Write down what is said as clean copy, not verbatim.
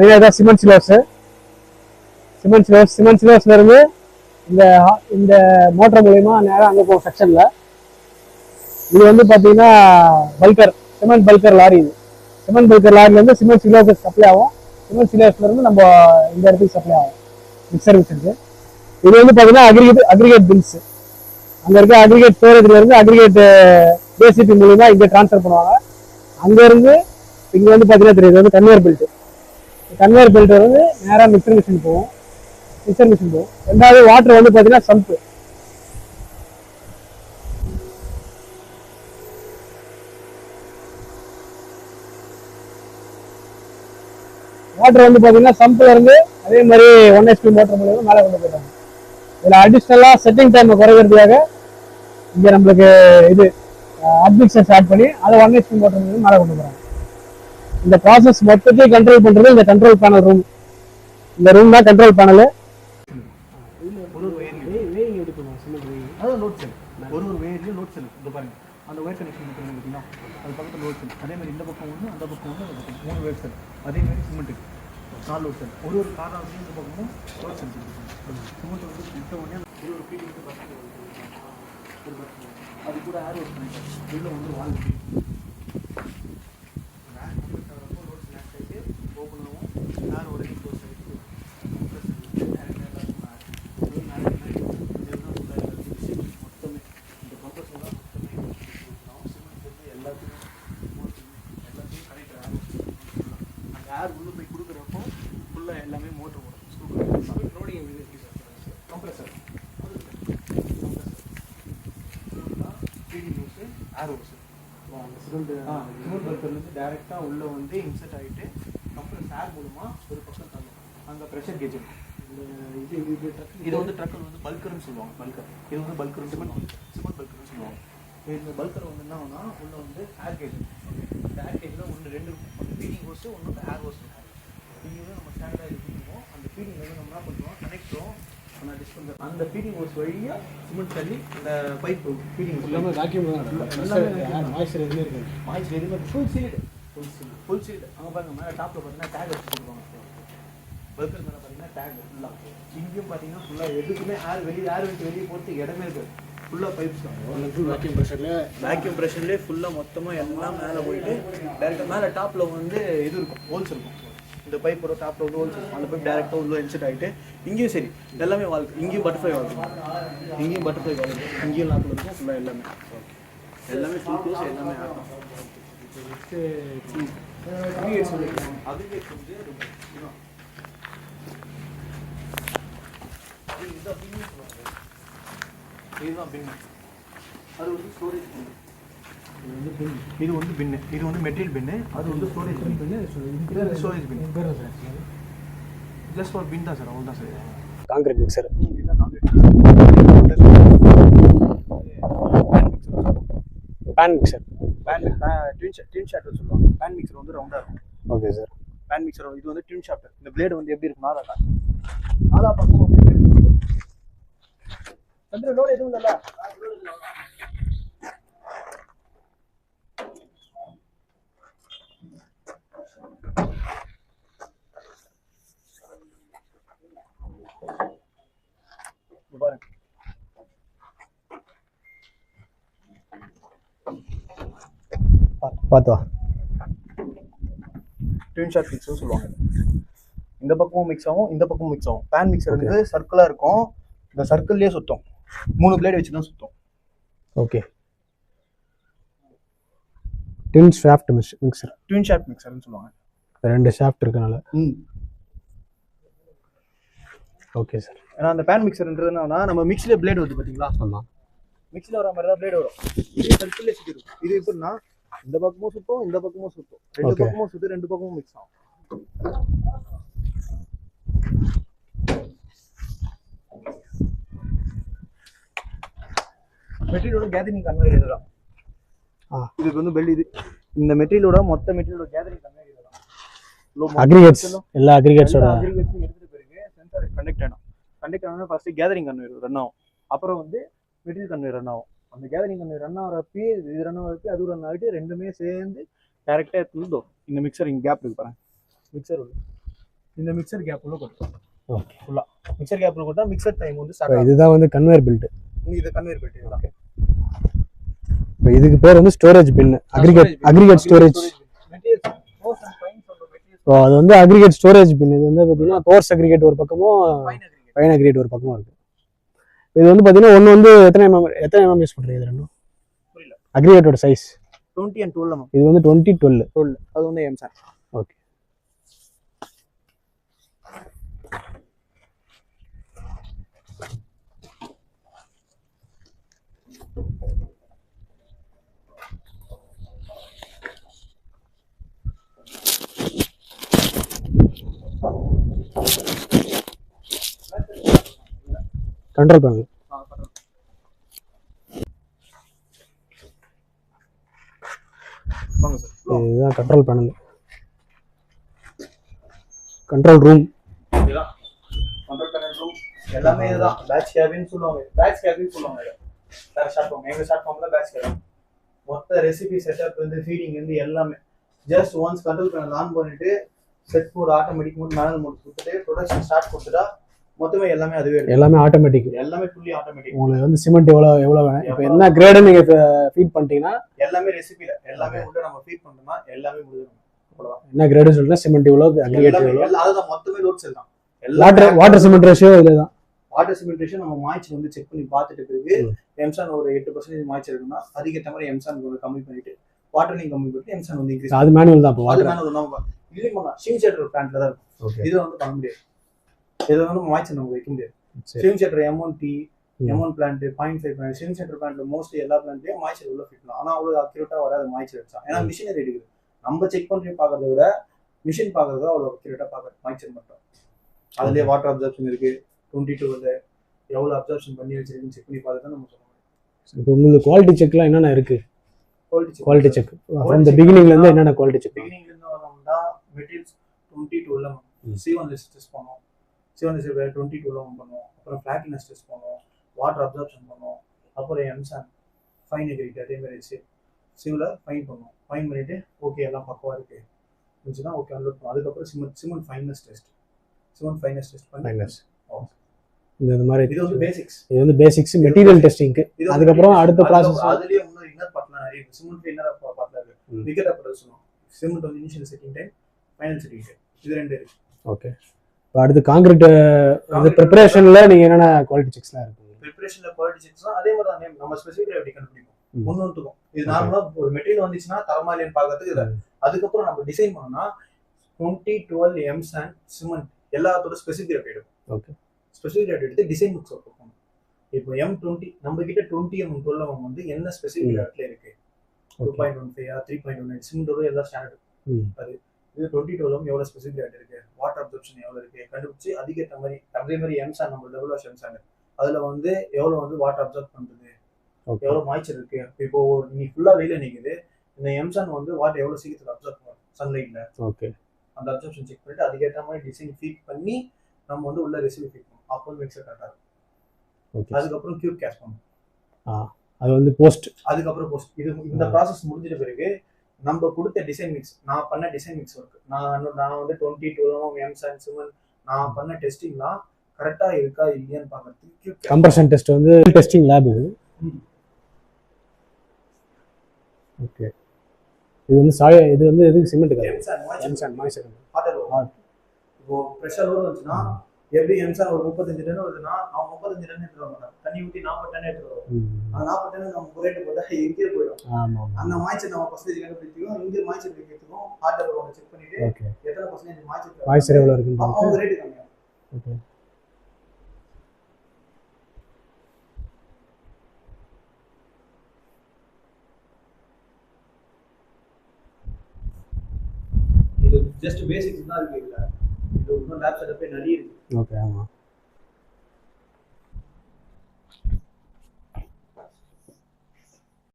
இதான் cement silos. Cement சிலோஸ்ல இருந்து இந்த இந்த மோட்டர் மூலயமா நேரம் அங்கே போகும் செக்ஷன்ல. இது வந்து பார்த்தீங்கன்னா பல்கர், சிமெண்ட் பல்கர் லாரி. இது சிமெண்ட் பல்கர் லாரிலேருந்து சிமெண்ட் சிலோஸ் சப்ளை ஆகும். சிமெண்ட் சிலோஸ்லேருந்து நம்ம இந்த இடத்துக்கு சப்ளை ஆகும் மிக்சர் மிக்சருக்கு. இது வந்து பார்த்தீங்கன்னா அக்ரிகேட் பின்ஸ். அங்கே இருக்க அக்ரிகேட் ஸ்டோரேஜ்லேருந்து அக்ரிகேட் ஜேசிபி மூலியமா இங்கே ட்ரான்ஸ்ஃபர் பண்ணுவாங்க. அங்கேருந்து இங்கே வந்து பார்த்தீங்கன்னா தெரியுது வந்து கன்வேயர் பெல்ட். கன்வேயர் பெல்ட் வந்து நேராக மிக்சர் மிஷின் போகும். ரெண்டாவது வாட்டர் வந்து பார்த்தீங்கன்னா சம்ப். வாட்டர் வந்து பார்த்தீங்கன்னா சம்ப்ல இருந்து அதே மாதிரி 1 HP மோட்டர் மூலியமா மேலே கொண்டு போயிடுறாங்க. இதில் அடிஷ்னலாக செட்டிங் டைமை குறைக்கிறதுக்காக இங்கே நம்மளுக்கு இது அட்மிக்சர்ஸ் ஆட் பண்ணி அதை 1 HP மோட்டர் மூலியமா மேலே கொண்டு போகிறாங்க. இந்த ப்ராசஸ் மொத்தத்தையும் கண்ட்ரோல் பண்ணுறது இந்த கண்ட்ரோல் பேனல் ரூம். இந்த ரூம் தான் கண்ட்ரோல் பேனல். ஒரு வேர்லையும் லோட் செல் இது பாருங்க. அந்த ஒயர் கனெக்ஷன் பார்த்தீங்கன்னா அது பக்கத்தில் லோட் செல். அதே மாதிரி இந்த பக்கம் ஒன்று, அந்த பக்கம் ஒன்று, அந்த பக்கம் 3 வேர் செல். அதே மாதிரி சிமெண்ட்டுக்கு 4 லோட் செல். ஒரு காரணம் இந்த பக்கமும் லோட் செல் சிமெண்ட் வந்து விட்ட உடனே ஒரு ஃபீலிங் அது கூட ஏர் ஒர்க் பண்ணிட்டு வெளில வந்து வால் லோட் செல் ஆகிட்டு ஓப்பன் ஆகும். ஏர் உடனே க்ளோஸ் ஆகிட்டு ஏர் உள்ள போய் கொடுக்குறப்போ ஃபுல்லாக எல்லாமே மோட்டர் ஓடும். லோடிங் கம்ப்ரஸர் ஃபீடிங் ஹோஸு ஏர் ஹோஸு சிமெண்ட் பல்கர்லேருந்து டேரெக்டாக உள்ளே வந்து இன்செர்ட் ஆகிட்டு கம்ப்ரஸ் ஏர் மூலமாக ஒரு பக்கம் தள்ளும். அங்கே ப்ரெஷர் கேஜ் இருக்கும். இது வந்து ட்ரக்கில் வந்து பல்கர்னு சொல்லுவாங்க. இது வந்து பல்கர் சிமெண்ட் பல்கர்னு சொல்லுவாங்க. இந்த பல்கர் வந்து என்ன ஆகுனா உள்ள வந்து ஏர் கேஜ். ஏர் கேஜில் ஒன்று 2 ஃபீடிங் ஹோஸு, ஒன்று வந்து ஏர் ஹோஸ். இங்கே வந்து நம்ம ஸ்டாண்டர்டாக இது பண்ணுவோம். அந்த ஃபீடிங் வந்து நம்ம என்ன பண்ணுறோம், கனெக்டரும் நான் டிஸ்பென்சர் அந்த ஃபீடிங் ஹோஸ் வழியாக சிமெண்ட் தள்ளி இந்த பைப்பு ஃபீடிங் எல்லாமே வேக்யூம் மாய்ச்சர் எதுவுமே இருக்குது. மாய்ச்சர் எதுவுமே ஃபுல் சீல்டு. அங்கே பாருங்கள் மேலே டாப்பில் பார்த்தீங்கன்னா டேக் வச்சு கொடுப்பாங்க. பல்கர் மேலே பார்த்தீங்கன்னா டேக் ஃபுல்லாக. இங்கேயும் பார்த்தீங்கன்னா ஃபுல்லாக எதுக்குமே ஏர் விட்டு வெளியே போட்டு இடமே இருக்குது. ஃபுல்லாக பைப்ஸ் தான். வேக்யூம் ப்ரெஷர்லேயே ஃபுல்லாக மொத்தமாக எல்லாம் மேலே போயிட்டு டேரெக்டாக மேலே டாப்பில் வந்து இது இருக்கும், ஹோல்ஸ் இருக்கும். இந்த பைப்போட டாப்பில் வந்து ஹோல்ஸ் இருக்கும். அந்த பைப் டேரெக்டாக உள்ள இன்செர்ட் ஆகிட்டு இங்கேயும் சரி எல்லாமே வால்வு. இங்கேயும் பட்டர்ஃப்ளை வால்வு, இங்கேயும் பட்டர்ஃப்ளை வால்வு, இங்கேயும் லாக்கில் இருக்கும். ஃபுல்லாக எல்லாமே ஃபுல் க்ளோஸ் எல்லாமே ஆகும். அக்ரிகேட்ஸ் வந்து இதுதான் பின்னு. அது வந்து ஸ்டோரேஜ் பின்னு. இது வந்து பின்னு. இது வந்து மெட்டீரியல் பின்னு. அது வந்து storage bin. Storage bin just for bin தான் சார். அவ்வளோ தான் sir. Concrete mixer. Pan mixer. Twin shaft சொல்லுவாங்க. பேன் மிக்சர் வந்து ரவுண்டாக இருக்கும். Okay sir. பேன் மிக்சர் இது வந்து ட்வின் ஷாஃப்ட். இந்த பிளேடு வந்து எப்படி இருக்குன்னா நாலா பக்கம் வந்து லோடு எதுவும் இல்லைல்ல. பாருங்க பார்த்து வா. ட்வின் ஷாஃப்ட் மிக்சர் சொல்லுவாங்க. இந்த பக்கமும் மிக்ஸ் ஆகும், இந்த பக்கமும் மிக்ஸ் ஆகும். பேன் மிக்சர் வந்து சர்க்கிளாக இருக்கும். இந்த சர்க்கிள்லேயே சுத்தம். 3 பிளேடு வச்சு தான் சுத்தம். Okay. Twin shaft mixer. Twin shaft மிக்சர்னு சொல்லுவாங்க. 2 ஷாஃப்ட் இருக்கனால. Okay sir. ஏன்னா அந்த பேன் மிக்சர்ன்றதுனா நம்ம மிக்ஸில் பிளேடு வருது பார்த்தீங்களா? ஆமாம். மிக்ஸில் வர மாதிரி தான் பிளேடு வரும். இதே சர்க்கிள்லேயே சுற்றிடும். இது எப்படின்னா இந்த பக்கமும் சுத்தம், இந்த பக்கமும் சுத்தம். 2 பக்கமும் சுற்றி 2 பக்கமும் மிக்ஸ் ஆகும். மெட்டீரியலோட கேதரிங் கன்வேயர் இதுதான். இதுக்கு வந்து பெல். இது இந்த மெட்டீரியலோட மொத்த மெட்டீரியலோட கேதரிங் கன்வேயர் இதுதான். அக்ரிகேட்ஸ் எல்லா அக்ரிகேட்ஸோட எடுத்துட்டு பிறகு சென்சார் கனெக்ட் ஆகும். கனெக்ட் ஆனா ஃபர்ஸ்ட் கேதரிங் கன்வேயர் ரன் ஆகும். அப்புறம் வந்து மெட்டீரியல் கன்வேயர் ரன் ஆகும். அந்த கேதரிங் கன்வேயர் ரன் ஆகிறப்பே இது ரன் ஆகிறப்ப அது ரன் ஆகிட்டு ரெண்டுமே சேர்ந்து டேரெக்டாக எடுத்துதோ இந்த மிக்சர் இங்கே கேப் இருக்கு பாருங்க. மிக்சர் இந்த மிக்சர் கேப் உள்ள கொடுக்கும். ஓகே. ஃபுல்லா மிக்சர் கேப் உள்ள கொடுத்தா மிக்சர் டைம் வந்து ஸ்டார்ட் ஆகும். இதுதான் வந்து கன்வேயர் பெல்ட். இது கன்வேயர் பெல்ட் இதுதான். இப்போ இதுக்கு பேர் வந்து ஸ்டோரேஜ் பின், அக்ரிகேட் ஸ்டோரேஜ். ஸோ அது வந்து அக்ரிகேட் ஸ்டோரேஜ் பின். இது வந்து பார்த்தீங்கன்னா கோர்ஸ் அக்ரிகேட் ஒரு பக்கமும் ஃபைன் அக்ரிகேட் ஒரு பக்கமும் இருக்கு. இது வந்து பார்த்தீங்கன்னா ஒன்று வந்து எத்தனை எம்எம் யூஸ் பண்ணுறீங்க? இது ரெண்டும் புரியல. அக்ரிகேட்டோட சைஸ் 20 and 12 இது வந்து 20-12. அது வந்து எம்சான். ஓகே. Control panel. வாங்க சார். இதுதான் கண்ட்ரோல் பேனல். Control room. இதுதான் கண்ட்ரோல் பேனல் ரூம். எல்லாமே இதுதான். பேட்ச் கேபின் சொல்லுவாங்க. பேட்ச் கேபின் சொல்லுவாங்க. வேற ஷார்ட் ஃபார்ம். எங்க ஷார்ட் ஃபார்ம்ல பேட்ச் கேபின். மொத்த ரெசிபி செட்டப் வந்து ஃபீடிங் வந்து எல்லாமே just once control panel on பண்ணிட்டு set mode automatic mode manual mode கொடுத்துட்டு ப்ரொடக்ஷன் ஸ்டார்ட் கொடுத்துட்டா மொத்தமே எல்லாமே அதுவே எல்லாமே ஆட்டோமேட்டிக். எல்லாமே ஃபுல்லி ஆட்டோமேட்டிக். உங்களுக்கு வந்து சிமெண்ட் எவ்வளோ வேணும், இப்போ என்ன கிரேடு நீங்க ஃபீட் பண்ணிட்டீங்கன்னா எல்லாமே ரெசிபில எல்லாமே உள்ள நம்ம ஃபீட் பண்ணோம்னா எல்லாமே முடிஞ்சிடும். அவ்வளவுதான். என்ன கிரேடு சொல்றா சிமெண்ட் இவ்வளோ, அக்ரிகேட் இவ்வளோ, அதுதான் மொத்தமே லோட் செல் தான். வாட்டர் சிமெண்ட் ரேஷியோ இதுதான். வாட்டர் சிமெண்ட் ரேஷியோ நம்ம மாய்ச்சர் வந்து செக் பண்ணி பார்த்துட்டு பிறகு எம்சான் ஒரு 8% மாய்ச்சர் இருக்குன்னா அதுக்கேற்ற மாதிரி எம்சான் கம்மி பண்ணிட்டு வாட்டரையும் கம்மி பண்ணிட்டு எம்சான் வந்து இன்க்ரீஸ். அது மேனுவல் தான். இப்போ வாட்டர் மேனுவல் நம்ம இல்லையும் பண்ணலாம். ஸ்டீம் ஷட்டர் பிளான்ட்ல தான் இருக்கும். இது வந்து பண்ண முடியாது. இது வந்து மாய்ச்சர் நம்ம வைக்க முடியாது. Steam shutter M1T M1 plant 0.5 plant steam shutter பிளான்ட்ல மோஸ்ட்லி எல்லா பிளான்ட்லயும் மாய்ச்சர் உள்ள ஃபிட் பண்ணலாம். ஆனா அவ்வளவு அக்யூரேட்டா வராது மாய்ச்சர் வச்சா. ஏன்னா மிஷினரி எடுக்குது. நம்ம செக் பண்ணி பார்க்கறத விட மிஷின் பார்க்கறது அவ்வளவு அக்யூரேட்டா பார்க்கறது மாய்ச்சர் மட்டும். அதுலயே வாட்டர் அப்சர்ப்ஷன் இருக்கு. 22 வந்து எவ்வளவு அப்சர்ப்ஷன் பண்ணி வச்சிருக்குன்னு செக் பண்ணி பார்த்து தான் நம்ம சொல்ல முடியும். இப்போ உங்களுக்கு குவாலிட்டி செக்லாம் என்னென்ன இருக்கு? குவாலிட்டி செக் ஃப்ரம் தி பிகினிங்ல இருந்து என்னென்ன குவாலிட்டி செக்? பிகினிங்ல இருந்து வரணும்னா மெட்டீரியல்ஸ் 22ல C1 லிஸ்ட் டெஸ்ட் பண்ணோம். C1 லிஸ்ட் 22ல பண்ணுவோம். அப்புறம் ஃபிளாக்கினஸ் டெஸ்ட் பண்ணுவோம். வாட்டர் அப்சர்ப்ஷன் பண்ணுவோம். அப்புறம் எம்சான் ஃபைன் எக்ரிட் அதே மாதிரி சிவில் ஃபைன் பண்ணுவோம். ஃபைன் பண்ணிட்டு ஓகே எல்லாம் பக்கவா இருக்கு இருந்துச்சுன்னா ஓகே அன்லோட் பண்ணுவோம். அதுக்கப்புறம் சிமெண்ட் ஃபைனஸ் டெஸ்ட் பண்ணி இந்த மாதிரி இது வந்து பேசிக்ஸ். இது வந்து பேசிக்ஸ் மெட்டீரியல் டெஸ்டிங்க்கு. அதுக்கப்புறம் அடுத்த ப்ராசஸ் அதுலயே இன்னும் இன்னர் பார்ட்லாம் நிறைய இருக்கு. சிமெண்ட் இன்னர் பார்ட்ல இருக்கு. விக்கெட் ப்ரொடக்ஷன் சிமெண்ட் வந்து initial setting time final setting time இது ரெண்டு இருக்கு. ஓகே. இப்போ அடுத்து கான்கிரீட் அந்த ப்ரிப்பரேஷன்ல நீங்க என்னென்ன குவாலிட்டி செக்ஸ்லாம் இருக்கு? ப்ரிப்பரேஷன்ல குவாலிட்டி செக்ஸ்லாம் அதே மாதிரி தான் நம்ம ஸ்பெசிஃபிக்கா எப்படி கண்டுபிடிப்போம் ஒன்னொன்றுக்கும். இது நார்மலா ஒரு மெட்டீரியல் வந்துச்சுன்னா தரமா இல்லைன்னு பார்க்கறதுக்கு இல்லை. அதுக்கப்புறம் நம்ம டிசைன் பண்ணோம்னா 2012 எம்சான் சிமெண்ட் எல்லாத்தோட ஸ்பெசிஃபிக் ரேட் எடுக்கும். ஓகே. ஸ்பெசிஃபிக் ரேட் எடுத்து டிசைன் புக்ஸ் ஒர்க் பண்ணும். இப்போ M20 நம்ம கிட்ட 20 mm 12 mm வந்து என்ன ஸ்பெசிஃபிக் ரேட்ல இருக்கு 2.15 3.19 சிமெண்டோட எல்லா ஸ்டாண்டர்ட் அது இது 2012 mm எவ்வளவு ஸ்பெசிஃபிக் ரேட் இருக்கு, வாட்டர் அப்சர்ப்ஷன் எவ்வளவு இருக்கு கண்டுபிடிச்சு அதுக்கேற்ற மாதிரி அதே மாதிரி எம்சான் நம்ம லெவல் ஆஃப் எம்சான் அதுல வந்து எவ்வளவு வந்து வாட்டர் அப்சர்ப் பண்றது, எவ்வளவு மாய்ச்சர் இருக்கு. இப்போ நீ ஃபுல்லா வெயில நிக்குது இந்த எம்சான் வந்து வாட்டர் எவ்வளவு சீக்கிரத்துல அப்சர்ப் பண்ணும் சன்லைட்ல. ஓகே. அந்த அப்சர்ப்ஷன் செக் பண்ணிட்டு அதுக்கேற்ற மாதிரி டிசைன் ஃபீட் பண்ணி நம்ம வந்து உள்ள ரெசிபி ஃபீட் பண்ணுவோம். அப்போ மிக்சர் கரெக்டா இருக்கும். ஓகே. அதுக்கப்புறம் கியூப் கேஷ் பண்ணுவோம். அது வந்து போஸ்ட். அதுக்கப்புறம் போஸ்ட். இது இந்த ப்ராசஸ் முடிஞ்சிட்ட பிறகு நம்ம கொடுத்த டிசைன் மிக்ஸ் நான் பண்ண டிசைன் மிக்ஸ் ஒர்க் நான் வந்து 22 எம்சான் சிமெண்ட் நான் பண்ண டெஸ்டிங்லாம் கரெக்டா இருக்கா இல்லையான்னு பார்க்கறதுக்கு கம்ப்ரஷன் டெஸ்ட் வந்து டெஸ்டிங் லேப் இது. ஓகே. இது வந்து இது வந்து எதுக்கு சிமெண்ட் எம்சான் மாய்ச்சர் வாட்டர். இப்போ ப்ரெஷர் லோடு வந்துச்சுன்னா எப்படி எம்சான் ஒரு 35 டன் வருதுன்னா அவன் 35 டன் எடுத்துட்டு வர மாட்டான். தண்ணி ஊற்றி 40 டன் எடுத்துட்டு வருவோம். அந்த 40 டன் நம்ம ரேட்டு போட்டா இங்கே போயிடும். அந்த மாய்ச்சர் நம்ம பர்சன்டேஜ் கண்டுபிடிச்சிக்கும். இங்கே மாய்ச்சர் எடுத்துக்கும் ஹார்ட் லெவல் செக் பண்ணிட்டு எத்தனை பர்சன்டேஜ் மாய்ச்சர் எவ்வளவு இருக்குன்னு அவங்க ரேட் கம்மியா. ஓகே. இது ஜஸ்ட் பேசிக்ஸ் தான் இருக்கு. இதுல இது இன்னும் லேப் செட்டப்பே நிறைய இருக்கு. ஓகே. ஆமா.